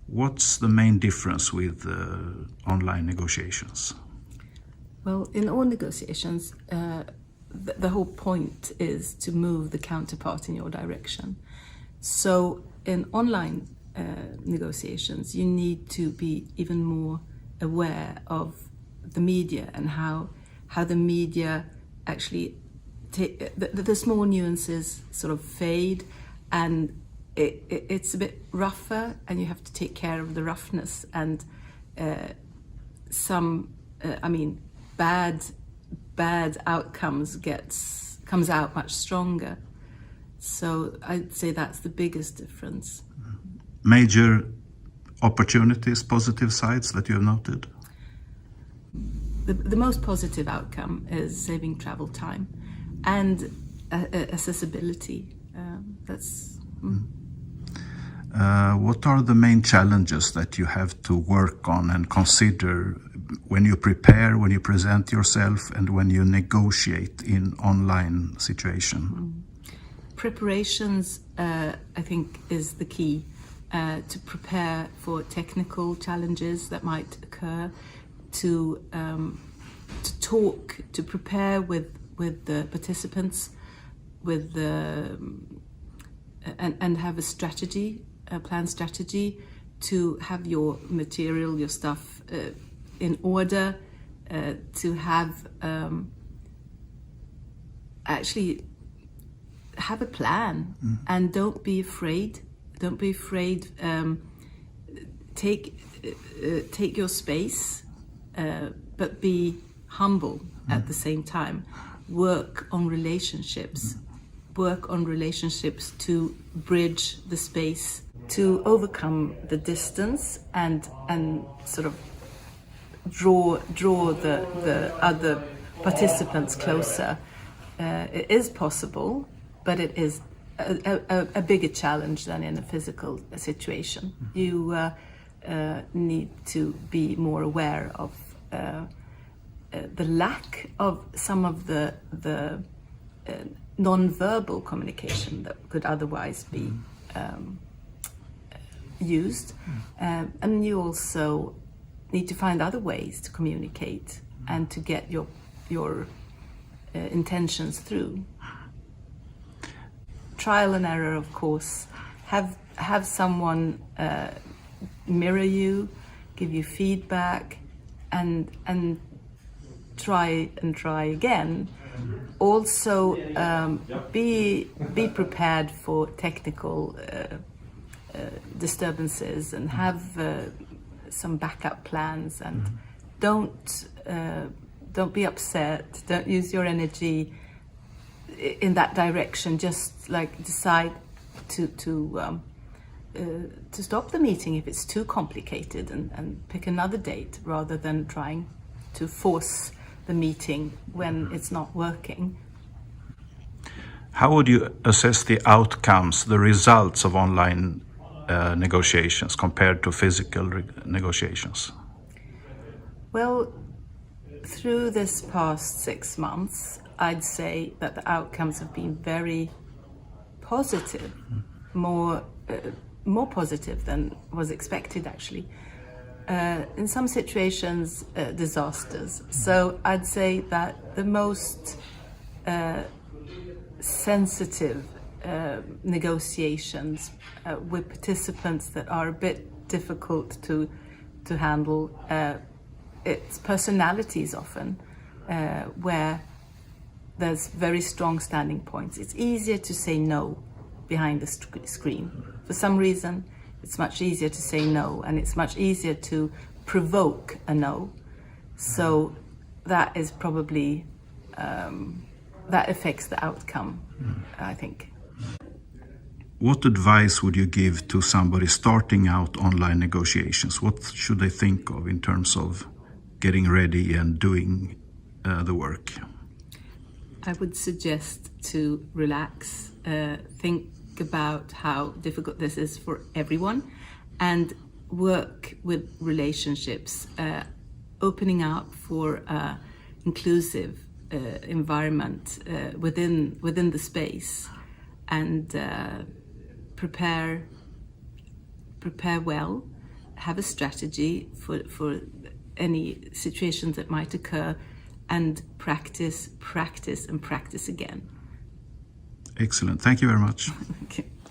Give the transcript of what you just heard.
What's the main difference with online negotiations? Well, in all negotiations, the whole point is to move the counterpart in your direction. So in online negotiations, you need to be even more aware of the media and how the media actually the small nuances sort of fade, and it's a bit rougher, and you have to take care of the roughness, and bad outcomes comes out much stronger. So I'd say that's the biggest difference. Major opportunities, positive sides that you have noted? The most positive outcome is saving travel time and accessibility. What are the main challenges that you have to work on and consider when you prepare, when you present yourself, and when you negotiate in online situation? Preparations, I think, is the key to prepare for technical challenges that might occur, to talk, to prepare with the participants, and have a strategy, a planned strategy, to have your material, your stuff in order, to have actually have a plan, and don't be afraid. Don't be afraid. Take your space, but be humble at the same time. Work on relationships. Work on relationships to bridge the space, to overcome the distance, and sort of draw the other participants closer. It is possible, but it is a bigger challenge than in a physical situation. You need to be more aware of the lack of some of the non-verbal communication that could otherwise be used, and you also need to find other ways to communicate and to get your intentions through. Trial and error, of course. Have someone mirror you, give you feedback, and try again. Also, be prepared for technical disturbances, and have some backup plans, and don't be upset. Don't use your energy in that direction. Just like decide to stop the meeting if it's too complicated, and pick another date rather than trying to force the meeting when it's not working. How would you assess the outcomes, the results of online negotiations compared to physical negotiations? Well, through this past 6 months, I'd say that the outcomes have been very positive, more positive than was expected, actually. In some situations, disasters. So I'd say that the most sensitive negotiations with participants that are a bit difficult to handle, it's personalities often, where there's very strong standing points. It's easier to say no behind the screen. For some reason, it's much easier to say no, and it's much easier to provoke a no. So that is probably, that affects the outcome, I think. What advice would you give to somebody starting out online negotiations? What should they think of in terms of getting ready and doing the work? I would suggest to relax, think about how difficult this is for everyone, and work with relationships, opening up for inclusive environment within the space, and prepare well, have a strategy for any situations that might occur, and practice, practice, and practice again. Excellent. Thank you very much. Okay.